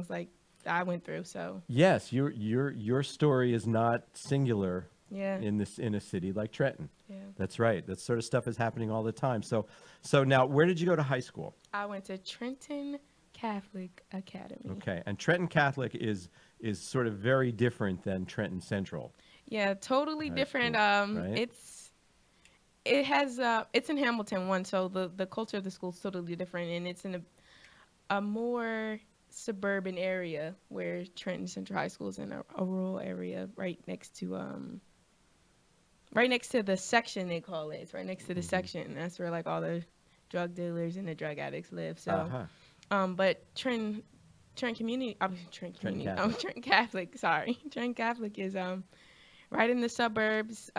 things like I went through. So Yes, your story is not singular yeah, in a city like Trenton. yeah. That's right. That sort of stuff is happening all the time. So now, where did you go to high school? I went to Trenton Catholic Academy. Okay, and Trenton Catholic is sort of very different than Trenton Central Yeah, totally High different. School, right? It's in Hamilton one, so the culture of the school is totally different, and it's in a more suburban area where Trenton Central High School is in a rural area right next to the section they call it. It's right next to the section. That's where like all the drug dealers and the drug addicts live. So, Uh-huh. but Trent Community, Trent Trenton Community, Catholic. Trent Catholic. Sorry, Trent Catholic is right in the suburbs.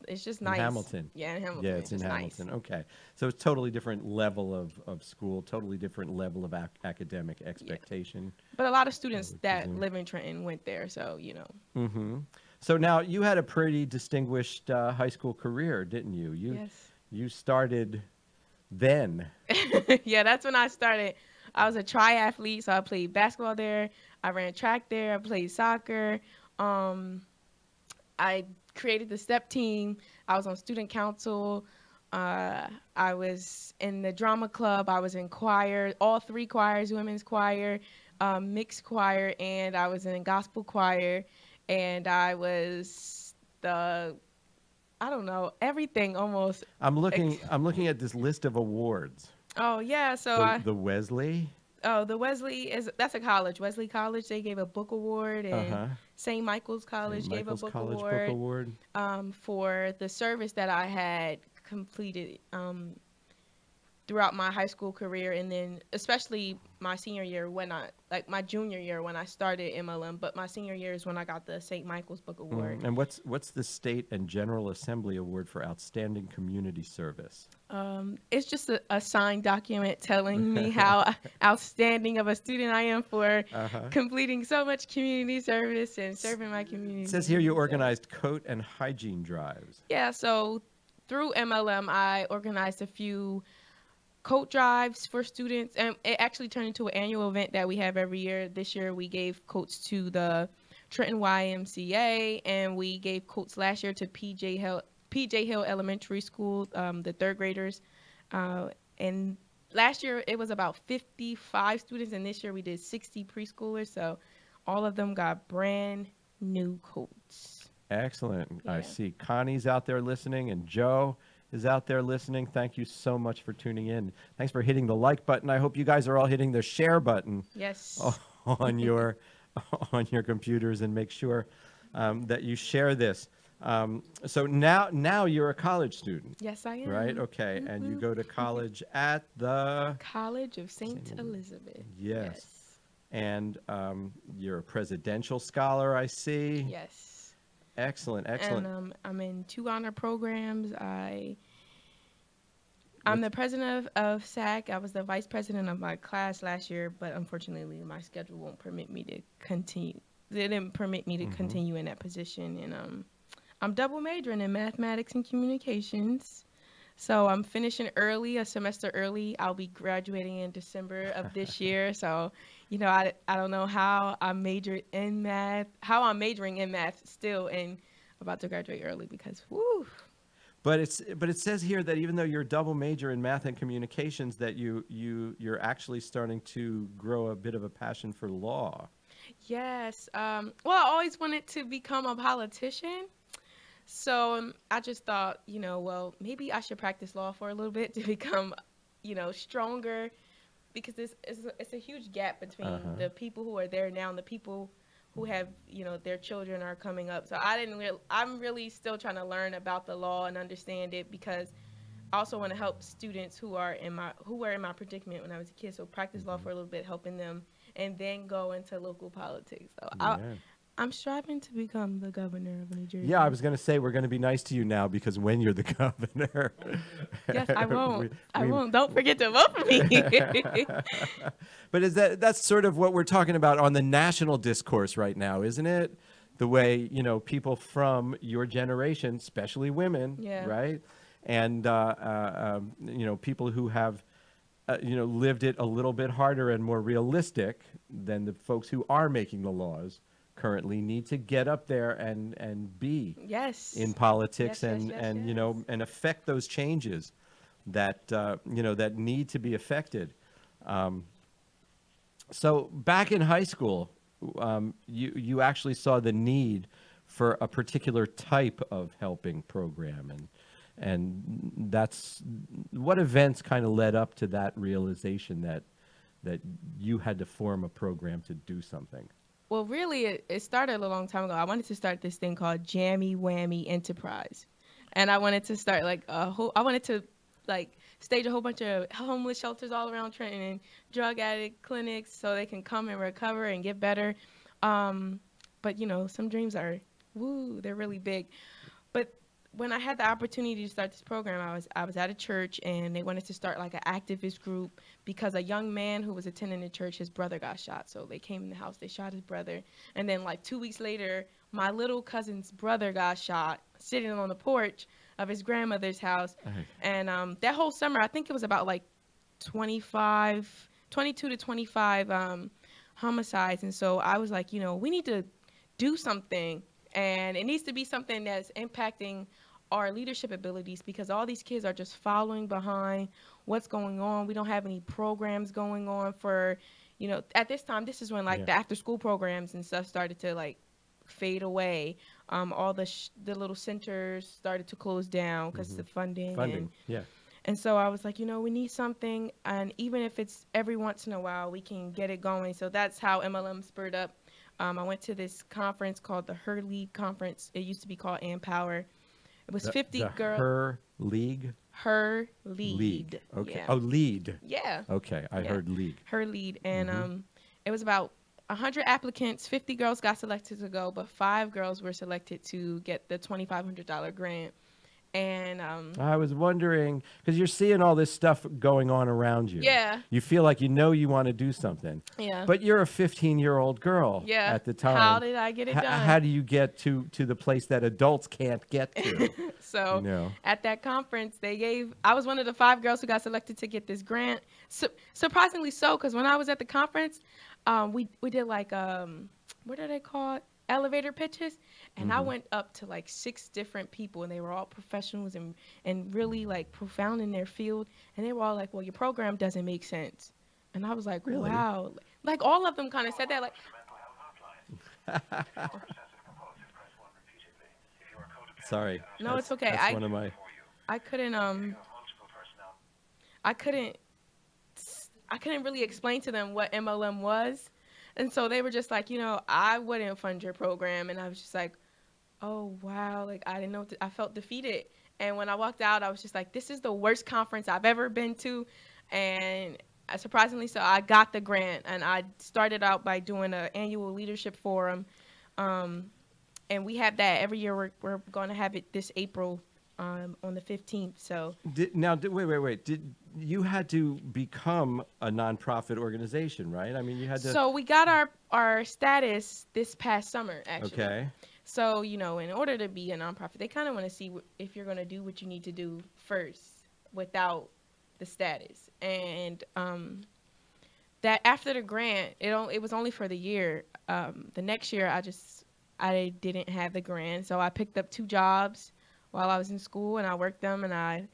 It's just In nice. Hamilton. Yeah, in Hamilton. Yeah, it's in just Hamilton. Nice. Okay. So it's totally different level of school, totally different level of academic expectation. But a lot of students would that presume. live in Trenton went there, so Mm-hmm. So now you had a pretty distinguished high school career, didn't you? Yes. You started then. Yeah, that's when I started. I was a triathlete, so I played basketball there. I ran track there. I played soccer. I created the step team. I was on student council. I was in the drama club. I was in choir, all three choirs, women's choir, mixed choir, and I was in gospel choir. And I was I don't know, everything almost. I'm looking at this list of awards. Oh yeah, so The Wesley. the Wesley that's a college. Wesley College, they gave a book award, and Uh-huh. St. Michael's College St. gave a Michael's book College award, Book Award. for the service that I had completed throughout my high school career, and then especially my senior year my junior year when I started MLM, but my senior year is when I got the St. Michael's Book Award. And what's the State and General Assembly Award for Outstanding Community Service? It's just a signed document telling me how outstanding of a student I am for completing so much community service and serving my community. It says here you organized coat and hygiene drives. Yeah, so through MLM, I organized a few coat drives for students, and it actually turned into an annual event that we have every year. This year we gave coats to the Trenton YMCA, and we gave coats last year to PJ Hill Elementary School, the third graders. And last year it was about 55 students, and this year we did 60 preschoolers. So all of them got brand new coats. Excellent. Yeah. I see Connie's out there listening, and Joe is out there listening. Thank you so much for tuning in. Thanks for hitting the like button. I hope you guys are all hitting the share button Yes. on your on your computers, and make sure that you share this. So now you're a college student, Yes, I am. right? Okay, and you go to college at the College of St. Elizabeth. Yes. And you're a presidential scholar, I see. Yes. Excellent, excellent. And I'm in 2 honor programs. I'm the president of SAC. I was the vice president of my class last year, but unfortunately my schedule won't permit me to continue. They didn't permit me to continue in that position. And I'm double majoring in mathematics and communications. So I'm finishing early, a semester early. I'll be graduating in December of this year. So, I don't know how I'm majoring in math still, and about to graduate early because, whoo. But it says here that even though you're a double major in math and communications, that you're actually starting to grow a bit of a passion for law. Yes. Well, I always wanted to become a politician. So I just thought, well, maybe I should practice law for a little bit to become, stronger, because it's a huge gap between the people who are there now and the people who have, their children are coming up. So I'm really still trying to learn about the law and understand it, because I also want to help students who were in my predicament when I was a kid. So practice law for a little bit, helping them, and then go into local politics. So I'm striving to become the governor of New Jersey. Yeah, I was going to say we're going to be nice to you now, because when you're the governor. Yes, I won't. I won't. Don't forget to vote for me. But that's sort of what we're talking about on the national discourse right now, isn't it? The way, people from your generation, especially women, Yeah. right? And, people who have lived it a little bit harder and more realistic than the folks who are making the laws currently need to get up there and be Yes. in politics Yes, yes, and yes. and affect those changes that that need to be affected. So back in high school, you actually saw the need for a particular type of helping program, and that's what events kind of led up to that realization that you had to form a program to do something. Well, really, it started a long time ago. I wanted to start this thing called Jammy Whammy Enterprise, and I wanted to start like I wanted to like stage a whole bunch of homeless shelters all around Trenton and drug addict clinics so they can come and recover and get better. But some dreams are they're really big. But when I had the opportunity to start this program, I was at a church and they wanted to start like an activist group because a young man who was attending the church, his brother got shot. So they came in the house, they shot his brother. And then like 2 weeks later, my little cousin's brother got shot sitting on the porch of his grandmother's house. And that whole summer, I think it was about like 22 to 25 homicides. And so I was like, we need to do something. And it needs to be something that's impacting our leadership abilities because all these kids are just following behind what's going on. We don't have any programs going on for, at this time, this is when like the after school programs and stuff started to like fade away. All the little centers started to close down because of the funding. And so I was like, we need something. And even if it's every once in a while, we can get it going. So that's how MLM spurred up. I went to this conference called the Her Lead Conference. It used to be called Empower. It was 50 girls. Her League? Her Lead. Okay. Yeah. Oh, Lead. Yeah. Okay. I heard League. Her Lead. And it was about 100 applicants. 50 girls got selected to go, but 5 girls were selected to get the $2,500 grant. And I was wondering, because you're seeing all this stuff going on around you. Yeah. You feel like you want to do something. Yeah. But you're a 15-year-old girl at the time. How did I get it done? How do you get to the place that adults can't get to? So at that conference, I was one of the 5 girls who got selected to get this grant. Surprisingly so, because when I was at the conference, we did like, what are they called? Elevator pitches. And I went up to like 6 different people and they were all professionals and really like profound in their field. And they were all like, well, your program doesn't make sense. And I was like, really? Wow. Like all of them kind of said that like. Sorry. No, it's okay. That's one of my. I couldn't really explain to them what MLM was. And so they were just like, I wouldn't fund your program. And I was just like, oh, wow. Like, I didn't know. I felt defeated. And when I walked out, I was just like, this is the worst conference I've ever been to. And surprisingly so, I got the grant. And I started out by doing an annual leadership forum. And we have that every year. We're going to have it this April on the 15th. So wait. Did you had to become a nonprofit organization, right? I mean, you had to. So we got our status this past summer, actually. Okay. So in order to be a nonprofit, they kind of want to see if you're going to do what you need to do first without the status. And that after the grant, it was only for the year. The next year, I didn't have the grant, so I picked up 2 jobs while I was in school, and I worked them, and I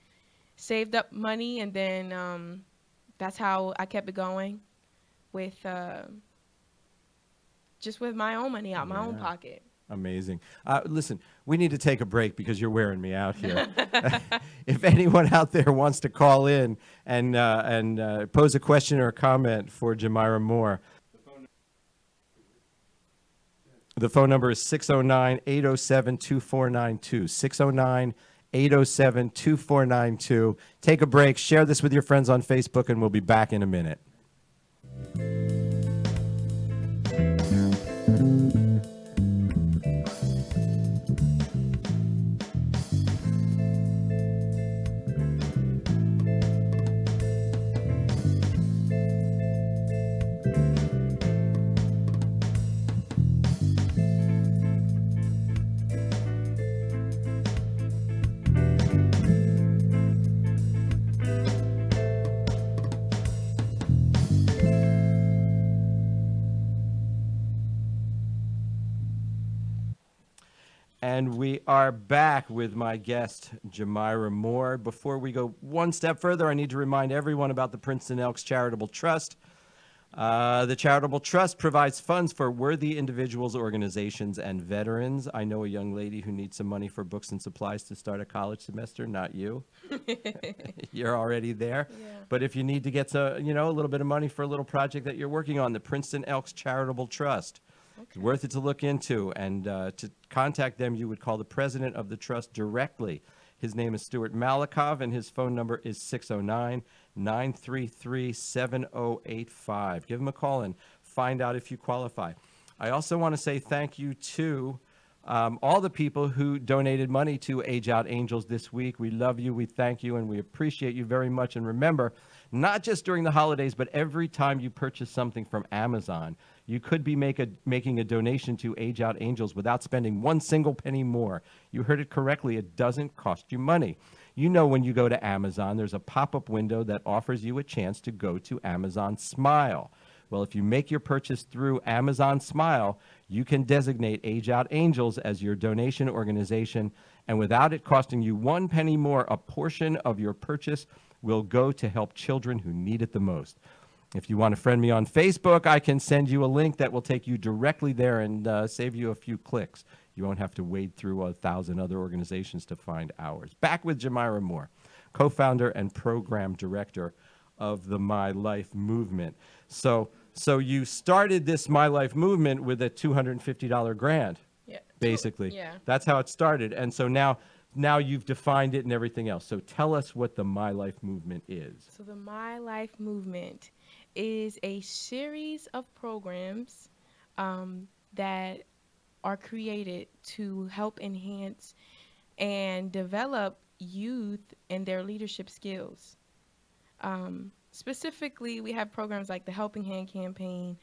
saved up money, and then that's how I kept it going with just with my own money out my own pocket. Amazing. Listen, we need to take a break because you're wearing me out here. If anyone out there wants to call in and pose a question or a comment for Jamira Moore, the phone number is 609-807-2492. 609-807-2492. Take a break. Share this with your friends on Facebook, and we'll be back in a minute. And we are back with my guest, Jamira Moore. Before we go one step further, I need to remind everyone about the Princeton Elks Charitable Trust. The Charitable Trust provides funds for worthy individuals, organizations, and veterans. I know a young lady who needs some money for books and supplies to start a college semester. Not you. You're already there. Yeah. But if you need to get a little bit of money for a little project that you're working on, the Princeton Elks Charitable Trust. It's worth it to look into, and to contact them, you would call the president of the trust directly. His name is Stuart Malakov, and his phone number is 609-933-7085. Give him a call and find out if you qualify. I also want to say thank you to all the people who donated money to Age Out Angels this week. We love you, we thank you, and we appreciate you very much. And remember, not just during the holidays, but every time you purchase something from Amazon, you could be making a donation to Age Out Angels without spending one single penny more. You heard it correctly. It doesn't cost you money. You know, when you go to Amazon, there's a pop-up window that offers you a chance to go to Amazon Smile. Well, if you make your purchase through Amazon Smile, you can designate Age Out Angels as your donation organization, and without it costing you one penny more, a portion of your purchase will go to help children who need it the most. If you want to friend me on Facebook, I can send you a link that will take you directly there and save you a few clicks. You won't have to wade through 1,000 other organizations to find ours. Back with Jamira Moore, co-founder and program director of the My Life Movement. So you started this My Life Movement with a $250 grant, Yeah. basically. Yeah. That's how it started. And so now you've defined it and everything else. So tell us what the My Life Movement is. So the My Life Movement is a series of programs that are created to help enhance and develop youth and their leadership skills. Specifically, we have programs like the Helping Hand Campaign.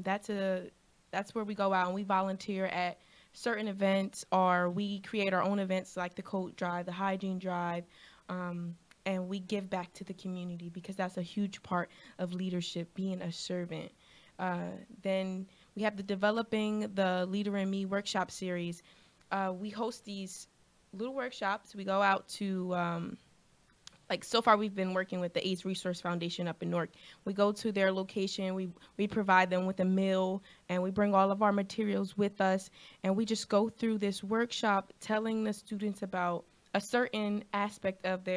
That's where we go out and we volunteer at certain events, or we create our own events like the Coat Drive, the Hygiene Drive, and we give back to the community because that's a huge part of leadership, being a servant. Then we have the Developing the Leader in Me workshop series. We host these little workshops. We go out to, like so far we've been working with the AIDS Resource Foundation up in Newark. We go to their location, we provide them with a meal, and we bring all of our materials with us, and we just go through this workshop telling the students about a certain aspect of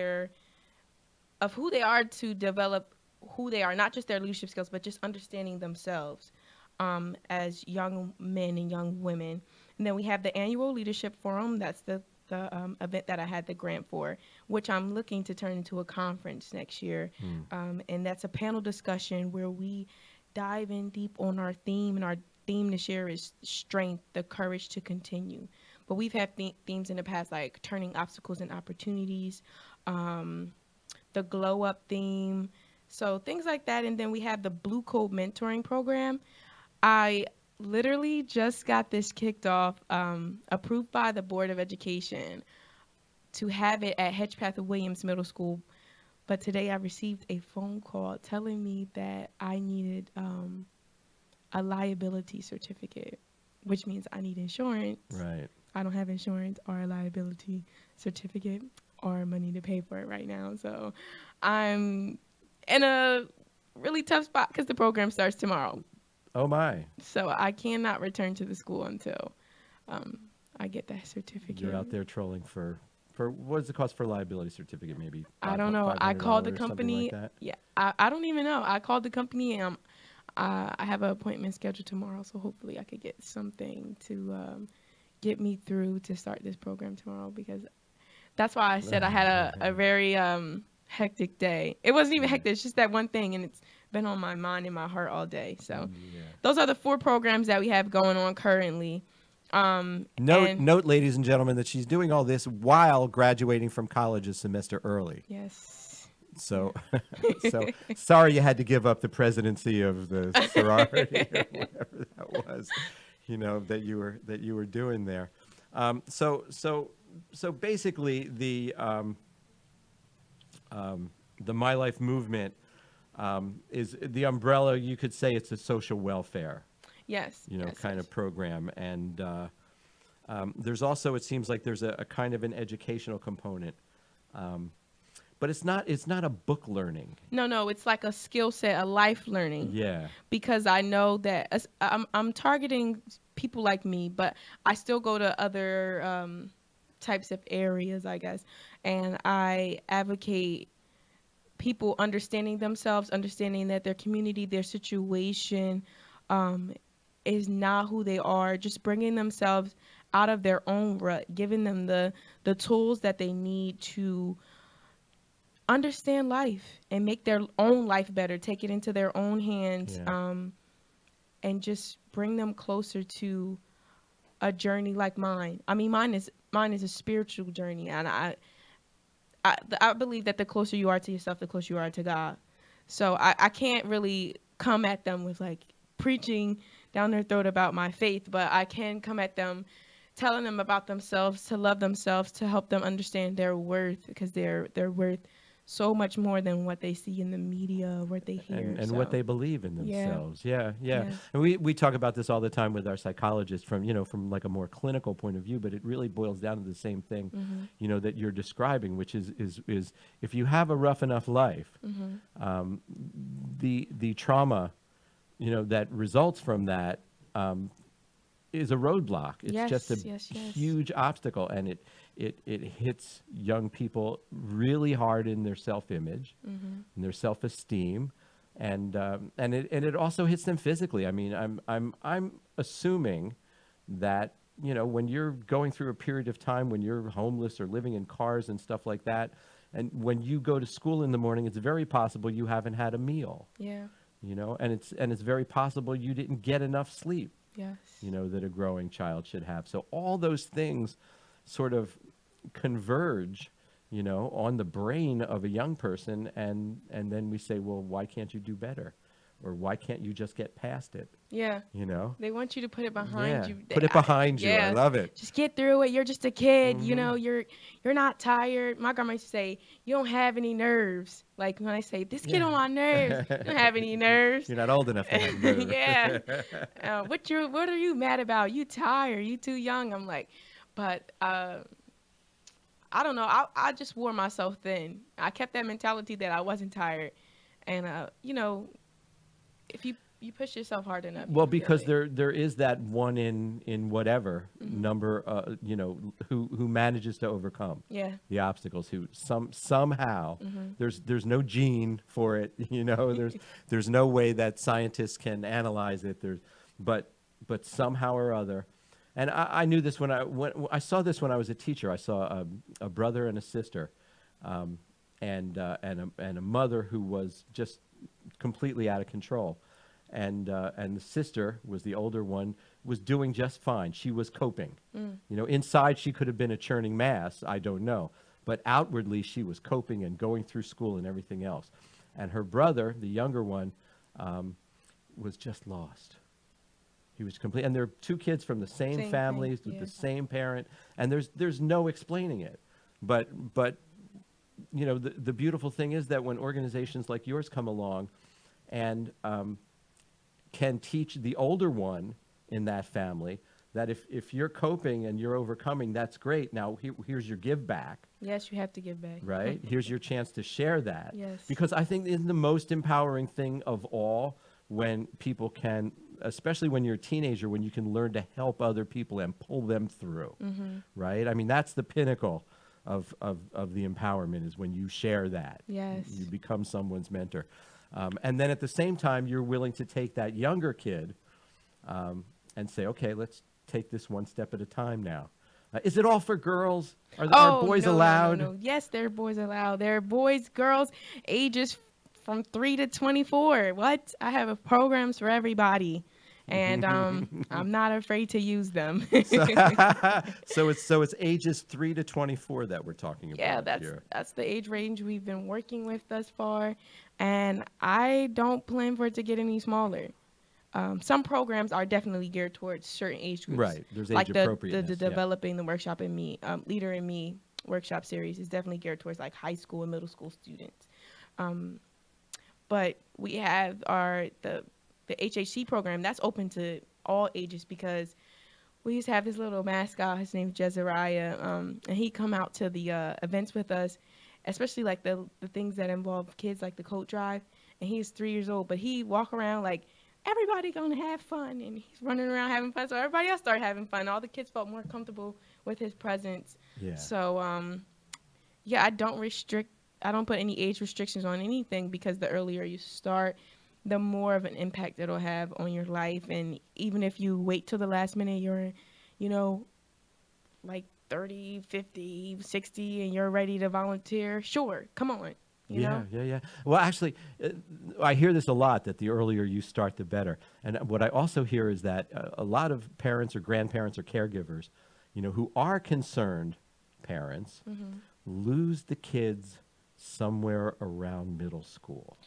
who they are to develop who they are, not just their leadership skills, but just understanding themselves as young men and young women. And then we have the annual leadership forum. That's the event that I had the grant for, which I'm looking to turn into a conference next year. And that's a panel discussion where we dive in deep on our theme, and our theme this year is strength, the courage to continue. But we've had themes in the past like turning obstacles into opportunities, the glow up theme, so things like that. And then we have the Blue Code mentoring program. I literally just got this kicked off, approved by the Board of Education to have it at Hedgepath Williams Middle School. But today I received a phone call telling me that I needed a liability certificate, which means I need insurance. Right. I don't have insurance or a liability certificate or money to pay for it right now. So I'm in a really tough spot because the program starts tomorrow. Oh, my. So I cannot return to the school until I get that certificate. You're out there trolling for what's the cost for a liability certificate? Maybe I don't know. I called the $500 or company. something like that? Yeah, I don't even know. I called the company, and I have an appointment scheduled tomorrow. So hopefully I could get something to get me through to start this program tomorrow, because that's why I said I had a very hectic day. It wasn't even hectic. It's just that one thing, and it's been on my mind and my heart all day. So those are the 4 programs that we have going on currently. Note, ladies and gentlemen, that she's doing all this while graduating from college a semester early. Yes. So, so sorry you had to give up the presidency of the sorority or whatever that was, that you were doing there. So basically, the My Life Movement is the umbrella. You could say it's a social welfare. Yes. Kind of program, and There's also, it seems like there's a kind of an educational component, um, but it's not a book learning. No, no, it's like a skill set, a life learning. Yeah. Because I know that I'm targeting people like me, but I still go to other types of areas, I guess, and I advocate people understanding themselves, understanding that their community, their situation, um, is not who they are. Just bringing themselves out of their own rut, giving them the tools that they need to understand life and make their own life better, take it into their own hands, Yeah. and just bring them closer to a journey like mine. I mean, mine is a spiritual journey, and I believe that the closer you are to yourself, the closer you are to God. So I can't really come at them with like preaching down their throat about my faith, but I can come at them telling them about themselves, to love themselves, to help them understand their worth, because they're worth so much more than what they see in the media or what they hear. And So, what they believe in yeah. themselves. Yeah, yeah. Yeah. And we talk about this all the time with our psychologists from, from like a more clinical point of view, but it really boils down to the same thing, that you're describing, which is if you have a rough enough life, the trauma, that results from that, is a roadblock. It's just a Yes. huge obstacle, and it hits young people really hard in their self-image, in their self-esteem, and it also hits them physically. I mean, I'm assuming that when you're going through a period of time when you're homeless or living in cars and stuff like that, and when you go to school in the morning, it's very possible you haven't had a meal, Yeah. and it's very possible you didn't get enough sleep, Yes. that a growing child should have. So all those things sort of converge, on the brain of a young person, and then we say, well, why can't you do better? Or why can't you just get past it? Yeah. You know? They want you to put it behind Yeah. you. Put it behind you. I Yes. love it. Just get through it. You're just a kid. You're not tired. My grandma used to say, "You don't have any nerves." Like when I say, "This kid on my nerves," you don't have any nerves. You're not old enough to have nerves. Yeah. What are you mad about? You tired. You too young. I'm like, but I don't know. I just wore myself thin. I kept that mentality that I wasn't tired, and if you push yourself hard enough. Well, you can because feel it. there is that one in whatever number, who manages to overcome Yeah. the obstacles, who somehow there's no gene for it, there's no way that scientists can analyze it, but somehow or other. And I knew this when I saw this when I was a teacher. I saw a brother and a sister, and a mother who was just completely out of control. And the sister was the older one, was doing just fine. She was coping. Inside she could have been a churning mass, I don't know. But outwardly she was coping and going through school and everything else. And her brother, the younger one, was just lost. He was complete. And they're two kids from the same Same families, thing, with yeah. the same parent. And there's no explaining it. But the beautiful thing is that when organizations like yours come along and can teach the older one in that family that if you're coping and you're overcoming, that's great. Now here's your give back, Yes, you have to give back. right? Here's your chance to share that. Yes. Because I think it's the most empowering thing of all, when people can, especially when you're a teenager, when you can learn to help other people and pull them through, right? I mean, that's the pinnacle of the empowerment, is when you share that. Yes. You become someone's mentor. And then at the same time, you're willing to take that younger kid and say, okay, let's take this one step at a time now. Is it all for girls? Are boys no, allowed? No. Yes, there are boys allowed. There are boys, girls, ages from 3 to 24. What? I have programs for everybody. And I'm not afraid to use them. So it's ages 3 to 24 that we're talking about. Yeah, here. that's the age range we've been working with thus far, and I don't plan for it to get any smaller. Some programs are definitely geared towards certain age groups. Right. There's like age the appropriateness. Yeah. developing the workshop in me, Leader in Me workshop series is definitely geared towards like high school and middle school students. But we have the HHC program that's open to all ages, because we used to have this little mascot. His name's Jezariah, and he come out to the events with us, especially like the things that involve kids, like the coat drive. And he's 3 years old, but he walk around like everybody gonna have fun, and he's running around having fun. So everybody else started having fun. All the kids felt more comfortable with his presence. Yeah. So yeah, I don't put any age restrictions on anything, because the earlier you start, the more of an impact it'll have on your life. And even if you wait till the last minute, you're, you know, like 30, 50, 60, and you're ready to volunteer, sure, come on. You Yeah, know? yeah, yeah. Well, actually, I hear this a lot, that the earlier you start, the better. And what I also hear is that a lot of parents or grandparents or caregivers, you know, who are concerned parents, lose the kids somewhere around middle school.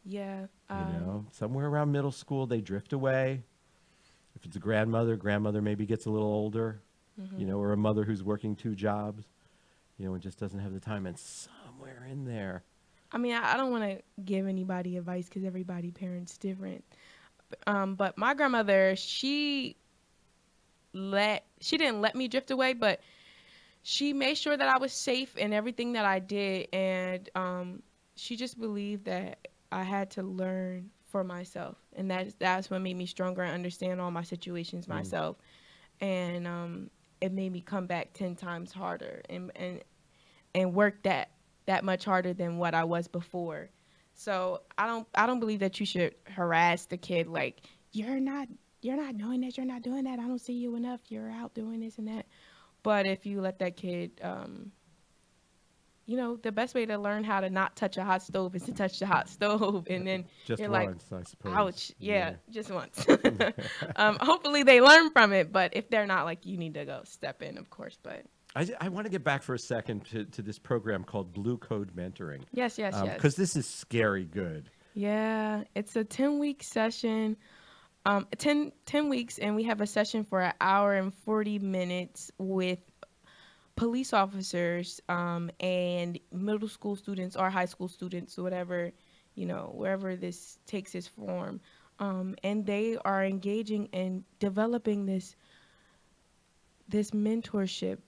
Yeah. You know, somewhere around middle school, they drift away. If it's a grandmother maybe gets a little older, you know, or a mother who's working 2 jobs, you know, and just doesn't have the time. And somewhere in there, I mean, I don't want to give anybody advice, because everybody parents different. But my grandmother, she didn't let me drift away, but she made sure that I was safe in everything that I did. And she just believed that I had to learn for myself, and that's what made me stronger and understand all my situations myself. And it made me come back 10 times harder, and work that much harder than what I was before. So I don't believe that you should harass the kid like, you're not doing this, you're not doing that, I don't see you enough, you're out doing this and that. But if you let that kid, you know, the best way to learn how to not touch a hot stove is to touch the hot stove, and then just you're once, like, I suppose. ouch, yeah, just once. Hopefully they learn from it, but if they're not, like, you need to go step in, of course. But I want to get back for a second to this program called Blue Code Mentoring. yes, yes. Because this is scary good. Yeah, it's a 10-week session, 10 weeks, and we have a session for an hour and 40 minutes with police officers, and middle school students or high school students, whatever, you know, wherever this takes its form. And they are engaging in developing this mentorship,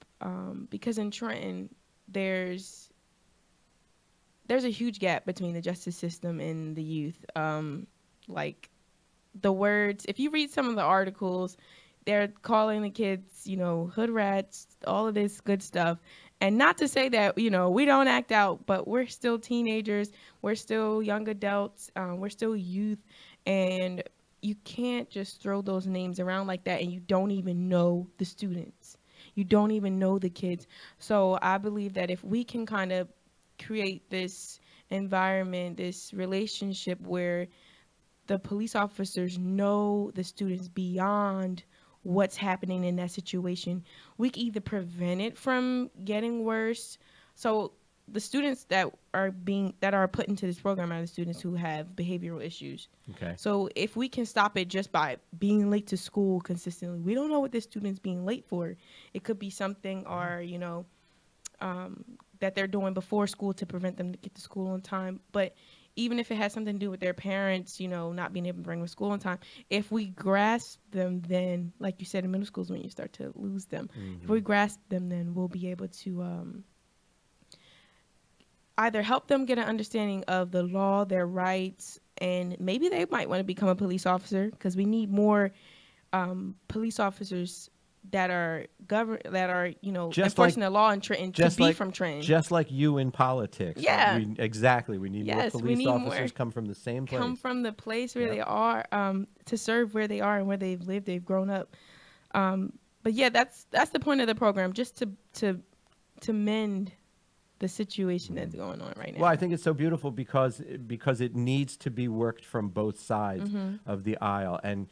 because in Trenton, there's a huge gap between the justice system and the youth. Like, the words, if you read some of the articles, they're calling the kids, you know, hood rats, all of this good stuff. And not to say that, you know, we don't act out, but we're still teenagers, we're still young adults, we're still youth, and you can't just throw those names around like that, and you don't even know the students. You don't even know the kids. So I believe that if we can kind of create this environment, this relationship where the police officers know the students beyond what's happening in that situation, we can either prevent it from getting worse. So the students that are put into this program are the students who have behavioral issues. Okay. So if we can stop it just by being late to school consistently, we don't know what this student's being late for. It could be something, or, you know, that they're doing before school to prevent them to get to school on time. But even if it has something to do with their parents, you know, not being able to bring them to school on time, if we grasp them, then, like you said, in middle school is when you start to lose them. If we grasp them, then we'll be able to either help them get an understanding of the law, their rights, and maybe they might want to become a police officer, because we need more police officers that are you know, Just enforcing like- the law in Trenton, to be from Trenton. Just like you in politics. Yeah. Exactly. We need Yes, more we police need officers more come from the same place. come from the place where Yep. they are, to serve where they are and where they've lived, they've grown up. But yeah, that's the point of the program, just to mend the situation that's going on right now. Well, I think it's so beautiful because it needs to be worked from both sides of the aisle, and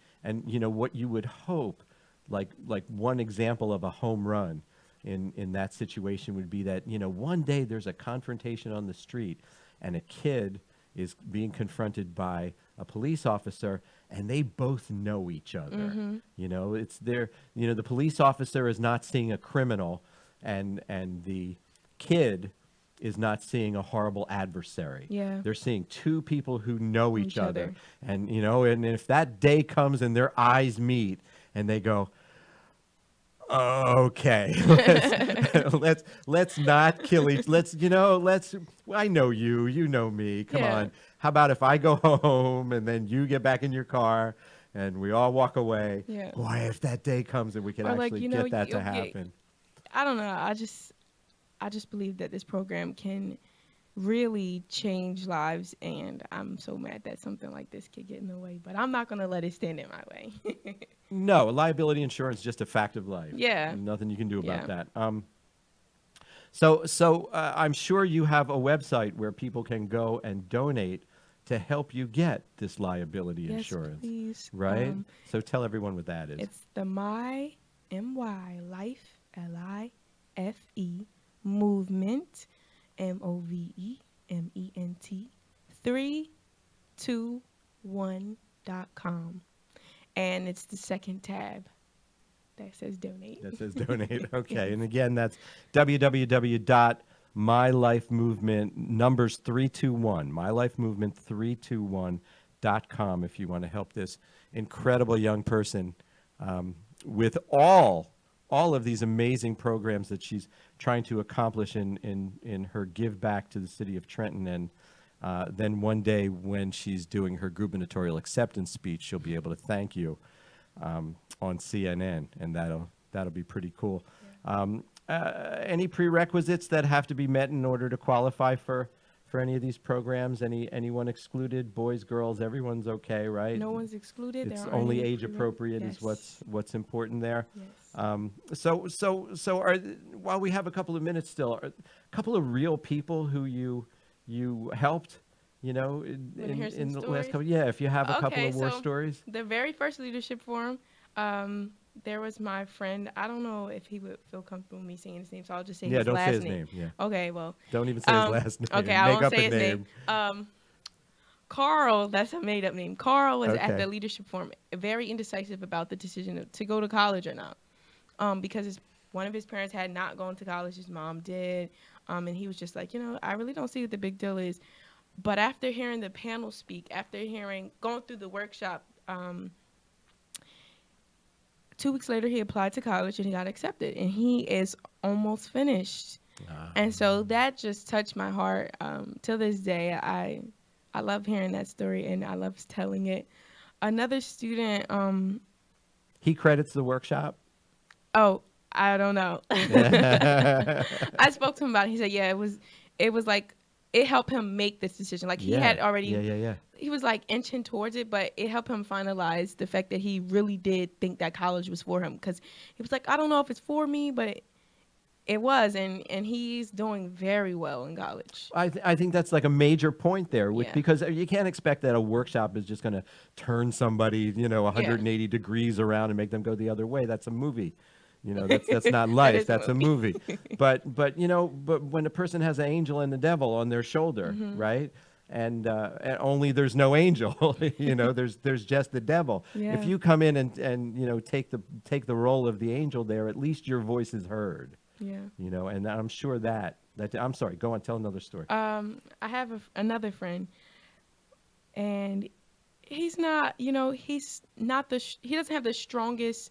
you know what you would hope, like one example of a home run in that situation would be that, you know, one day there's a confrontation on the street, and a kid is being confronted by a police officer, and they both know each other. You know, it's their, you know, the police officer is not seeing a criminal, and the kid is not seeing a horrible adversary. Yeah. They're seeing two people who know each other. And, you know, and if that day comes and their eyes meet and they go, Okay, let's not kill each. Let's. I know you. You know me. Come Yeah, on. How about if I go home and then you get back in your car and we all walk away? yeah. Boy, if that day comes and we can Or like, actually get that to you'll get. happen. I don't know. I just believe that this program can really change lives, and I'm so mad that something like this could get in the way. But I'm not gonna let it stand in my way. No, liability insurance is just a fact of life. Yeah, Nothing you can do about yeah. that. So I'm sure you have a website where people can go and donate to help you get this liability Yes, insurance, please. right? So tell everyone what that is. It's the My Life LIFE movement MOVEMENT 321.com, and it's the second tab that says donate. That says donate. Okay. Yes. And again, that's www.mylifemovement numbers 321, mylifemovement321.com if you want to help this incredible young person with all of these amazing programs that she's trying to accomplish in her give back to the city of Trenton. And then one day when she's doing her gubernatorial acceptance speech, she'll be able to thank you on CNN, and that'll be pretty cool. Any prerequisites that have to be met in order to qualify for any of these programs? Anyone excluded? Boys, girls, everyone's okay, right? No one's excluded. It's There aren't only any age appropriate is Yes. what's important there. Yes. So while we have a couple of minutes still, are a couple of real people who you helped, Wanna hear some in the last stories? couple. Yeah, if you have a couple Okay, of war so stories. the very first leadership forum, there was my friend. I don't know if he would feel comfortable with me saying his name, so I'll just say Yeah, his don't last say his name. name. Yeah, Okay, well, don't even say his last name. okay, I Make won't up say a his name. Carl, that's a made up name. Carl was at Okay. the leadership forum, very indecisive about the decision to go to college or not. Because one of his parents had not gone to college, his mom did. And he was just like, I really don't see what the big deal is. But after hearing the panel speak, after going through the workshop, 2 weeks later, he applied to college and he got accepted. And he is almost finished. And so that just touched my heart. Till this day, I love hearing that story and I love telling it. Another student, He credits the workshop. oh, I don't know. I spoke to him about it. He said, yeah, it was like, it helped him make this decision. Like he had already, Yeah. he was like inching towards it, but it helped him finalize the fact that he really did think that college was for him. Because he was like, I don't know if it's for me, but it was. And he's doing very well in college. I think that's like a major point there, Yeah. because you can't expect that a workshop is just going to turn somebody, 180 degrees around and make them go the other way. That's a movie. That's not life. is a That's a movie. But when a person has an angel and the devil on their shoulder, right? And only there's no angel, there's just the devil. Yeah. If you come in and take the role of the angel there, at least your voice is heard. Yeah. And I'm sure that I'm sorry, go on, tell another story. I have another friend, and he's not, he's not he doesn't have the strongest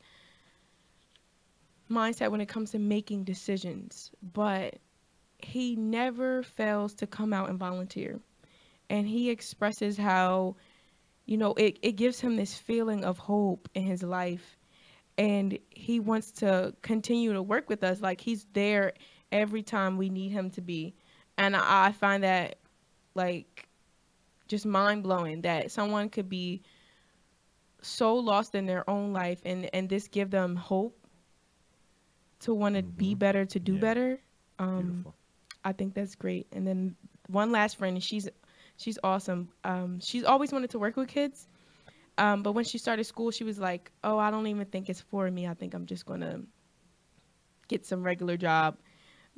mindset when it comes to making decisions, but he never fails to come out and volunteer. And he expresses how, it gives him this feeling of hope in his life. And he wants to continue to work with us. Like he's there every time we need him to be. And I find that like just mind blowing that someone could be so lost in their own life and this give them hope to want to be better, to do Yeah. better. Beautiful. I think that's great. And then one last friend, and she's awesome. She's always wanted to work with kids. But when she started school, she was like, oh, I don't even think it's for me. I think I'm just going to get some regular job.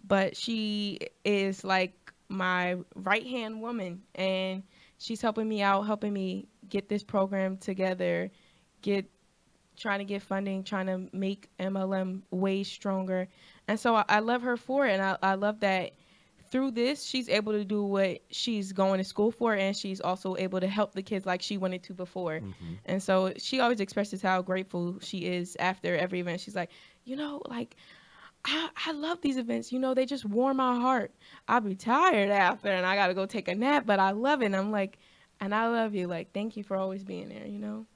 But she is like my right-hand woman, and she's helping me out, helping me get this program together, trying to get funding, trying to make MLM way stronger. And so I love her for it, and I love that through this, she's able to do what she's going to school for, and she's also able to help the kids like she wanted to before. And so she always expresses how grateful she is after every event. She's like, like, I love these events. They just warm my heart. I'll be tired after and I got to go take a nap, but I love it. And I'm like, and I love you. Like, thank you for always being there,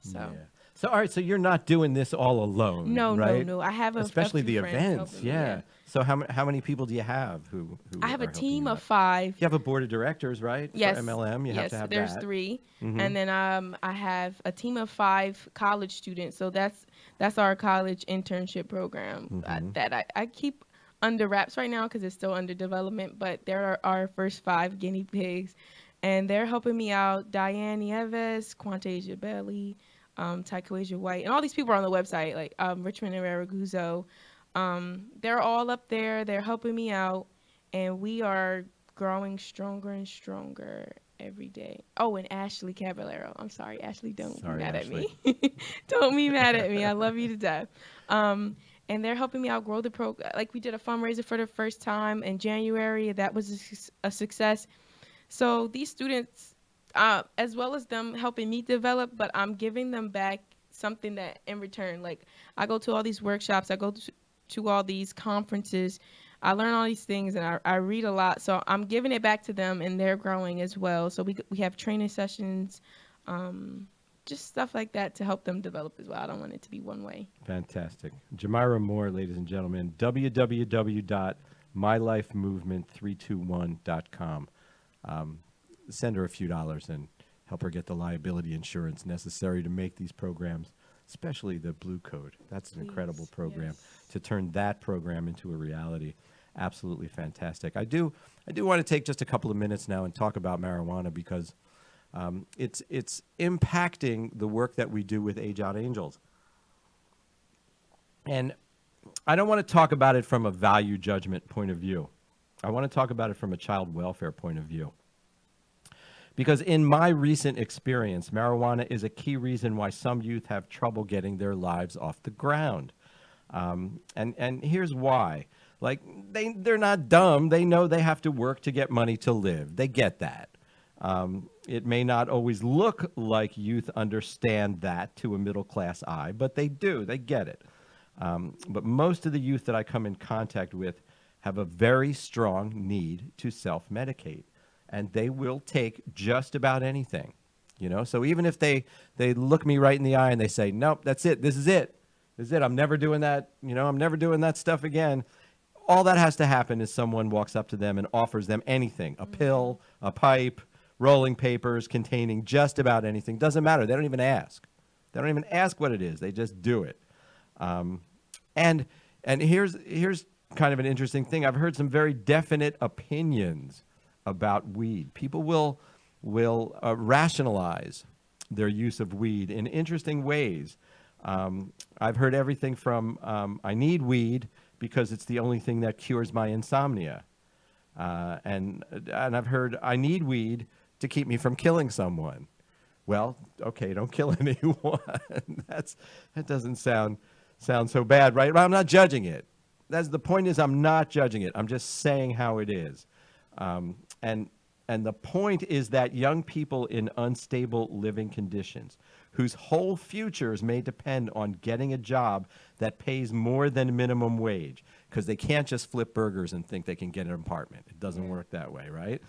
So. Yeah. So, all right, so you're not doing this all alone, No, right? no. I have especially a few the friends events, helping me, yeah. So how many people do you have who I have are a helping team you of out? 5. You have a board of directors, right? Yes. For MLM, you have to have there's that. 3. And then I have a team of 5 college students. So that's our college internship program that I keep under wraps right now because it's still under development. But there are our first 5 guinea pigs, and they're helping me out. Diane Nieves, Quantasia Belly, Taikawasia White, and all these people are on the website, like Richmond and Raraguzo. They're all up there. They're helping me out, and we are growing stronger and stronger every day. Oh, and Ashley Caballero. I'm sorry, Ashley. Don't be mad at me. Don't be mad at me. I love you to death. And they're helping me out grow the program. Like, we did a fundraiser for the first time in January. That was a success. So these students, as well as them helping me develop, but I'm giving them back something that in return, like, I go to all these workshops, I go to all these conferences, I learn all these things, and I read a lot. So I'm giving it back to them, and they're growing as well. So we have training sessions, just stuff like that to help them develop as well. I don't want it to be one way. Fantastic. Jamira Moore, ladies and gentlemen, www.mylifemovement321.com. Send her a few dollars and help her get the liability insurance necessary to make these programs, especially the Blue Code. That's an incredible program. Yes. To turn that program into a reality. Absolutely fantastic. I do want to take just a couple of minutes now and talk about marijuana because it's impacting the work that we do with Age Out Angels. And I don't want to talk about it from a value judgment point of view. I want to talk about it from a child welfare point of view. Because in my recent experience, marijuana is a key reason why some youth have trouble getting their lives off the ground. And here's why. Like, they're not dumb. They know they have to work to get money to live. They get that. It may not always look like youth understand that to a middle-class eye, but they do. They get it. But most of the youth that I come in contact with have a very strong need to self-medicate, and they will take just about anything. So even if they look me right in the eye and they say, nope, that's it. This is it. This is it. I'm never doing that. I'm never doing that stuff again. All that has to happen is someone walks up to them and offers them anything, a pill, a pipe, rolling papers containing just about anything. Doesn't matter. They don't even ask. They don't even ask what it is. They just do it. And here's kind of an interesting thing. I've heard some very definite opinions about weed. People will rationalize their use of weed in interesting ways. I've heard everything from I need weed because it's the only thing that cures my insomnia. And I've heard I need weed to keep me from killing someone. Well, okay, don't kill anyone. That doesn't sound so bad, right? Well, I'm not judging it. The point is I'm not judging it. I'm just saying how it is. And the point is that young people in unstable living conditions whose whole futures may depend on getting a job that pays more than minimum wage, because they can't just flip burgers and think they can get an apartment. It doesn't work that way, right?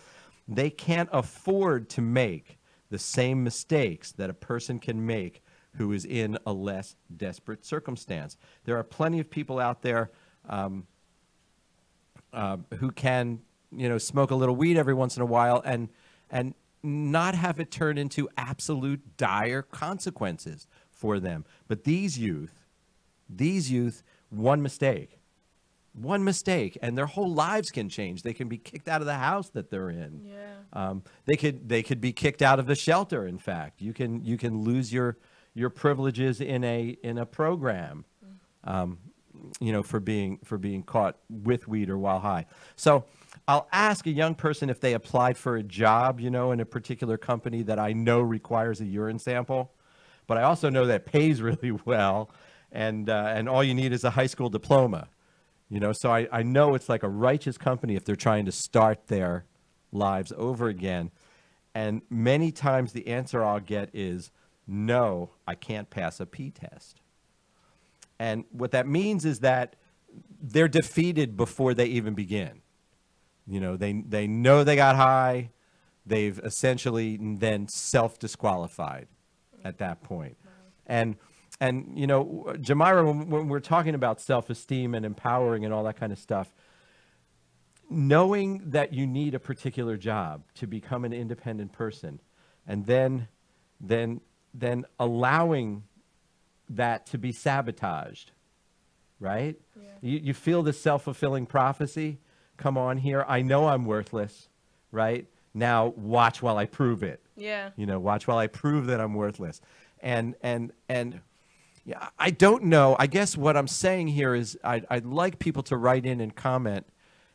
They can't afford to make the same mistakes that a person can make who is in a less desperate circumstance. There are plenty of people out there who can, smoke a little weed every once in a while and not have it turn into absolute dire consequences for them. But these youth, one mistake, and their whole lives can change. They can be kicked out of the house that they're in. Yeah. They could be kicked out of the shelter. In fact, you can lose your privileges in a program, for being caught with weed or while high. So I'll ask a young person if they applied for a job, in a particular company that I know requires a urine sample, but I also know that pays really well, and all you need is a high school diploma. You know, so I know it's like a righteous company if they're trying to start their lives over again. And many times the answer I'll get is, no, I can't pass a P test. And what that means is that they're defeated before they even begin. You know, they know they got high. They've essentially then self-disqualified at that point. And you know, Jamira, when we're talking about self-esteem and empowering and all that kind of stuff, knowing that you need a particular job to become an independent person, and then allowing that to be sabotaged, right? Yeah. You feel the self-fulfilling prophecy come on here. I know I'm worthless, right? Now watch while I prove it. Yeah. You know, watch while I prove that I'm worthless. And yeah, I don't know. I guess what I'm saying here is I'd like people to write in and comment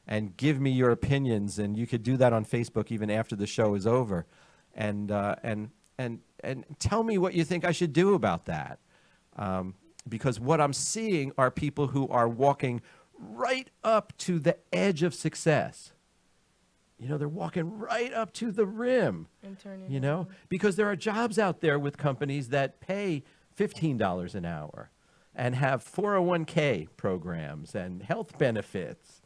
and give me your opinions, and you could do that on Facebook even after the show is over, and tell me what you think I should do about that, because what I'm seeing are people who are walking right up to the edge of success. You know, they're walking right up to the rim, you know, because there are jobs out there with companies that pay $15 an hour and have 401k programs and health benefits.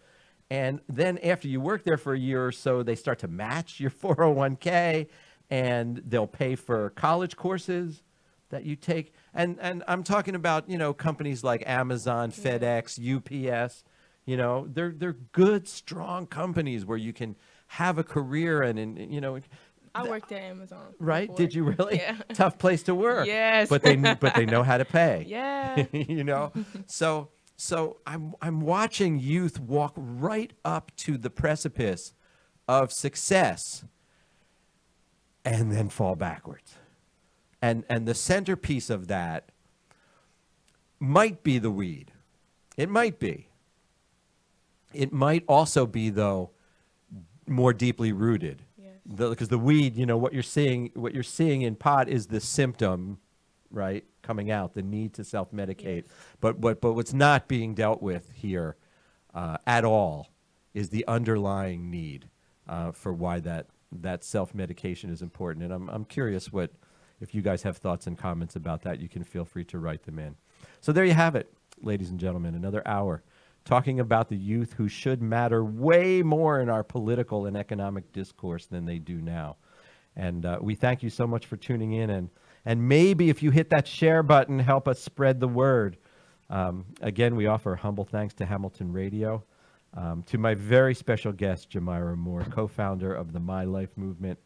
And then after you work there for a year or so, they start to match your 401k, and they'll pay for college courses that you take. And I'm talking about, you know, companies like Amazon, FedEx, UPS. You know, they're good, strong companies where you can have a career and you know. I worked at Amazon. Right? Before. Did you really? Yeah. Tough place to work. Yes. But they know how to pay. Yeah. You know? So I'm watching youth walk right up to the precipice of success and then fall backwards. And the centerpiece of that might be the weed. It might be. It might also be, though, more deeply rooted. Because the weed, you know, what you're seeing in pot is the symptom, right, coming out, the need to self-medicate. Yes. But what's not being dealt with here at all is the underlying need for why that self-medication is important. And I'm curious if you guys have thoughts and comments about that, you can feel free to write them in. So there you have it, ladies and gentlemen, another hour talking about the youth who should matter way more in our political and economic discourse than they do now. And we thank you so much for tuning in. And maybe if you hit that share button, help us spread the word. Again, we offer humble thanks to Hamilton Radio, to my very special guest, Jamira Moore, co-founder of the My Life Movement,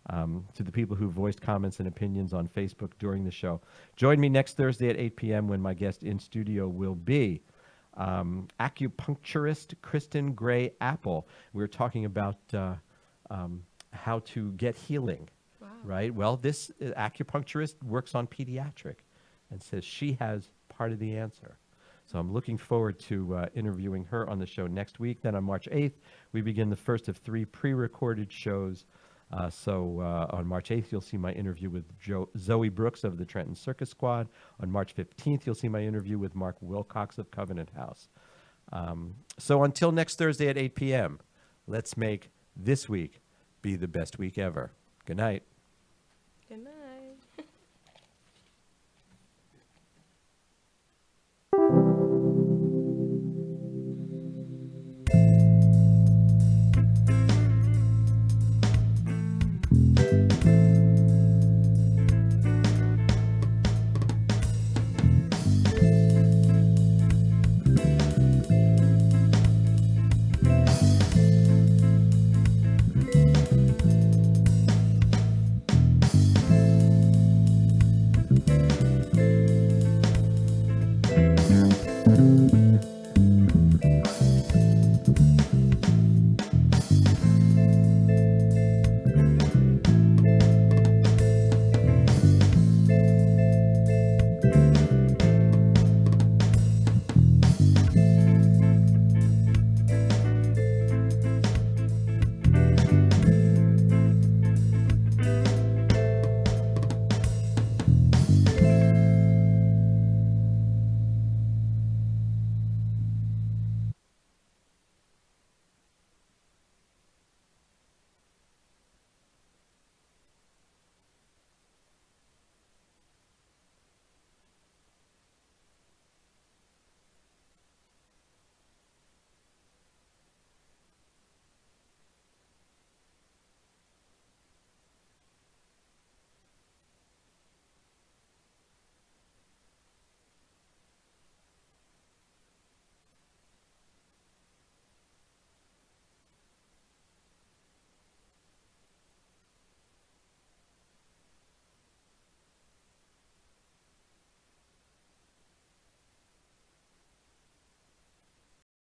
to the people who voiced comments and opinions on Facebook during the show. Join me next Thursday at 8 p.m. when my guest in studio will be acupuncturist Kristen Gray Apple. We're talking about how to get healing. Wow. Right? Well, this acupuncturist works on pediatric and says she has part of the answer. So I'm looking forward to interviewing her on the show next week. Then on March 8th, we begin the first of 3 pre-recorded shows. So on March 8th, you'll see my interview with Zoe Brooks of the Trenton Circus Squad. On March 15th, you'll see my interview with Mark Wilcox of Covenant House. So until next Thursday at 8 p.m., let's make this week be the best week ever. Good night.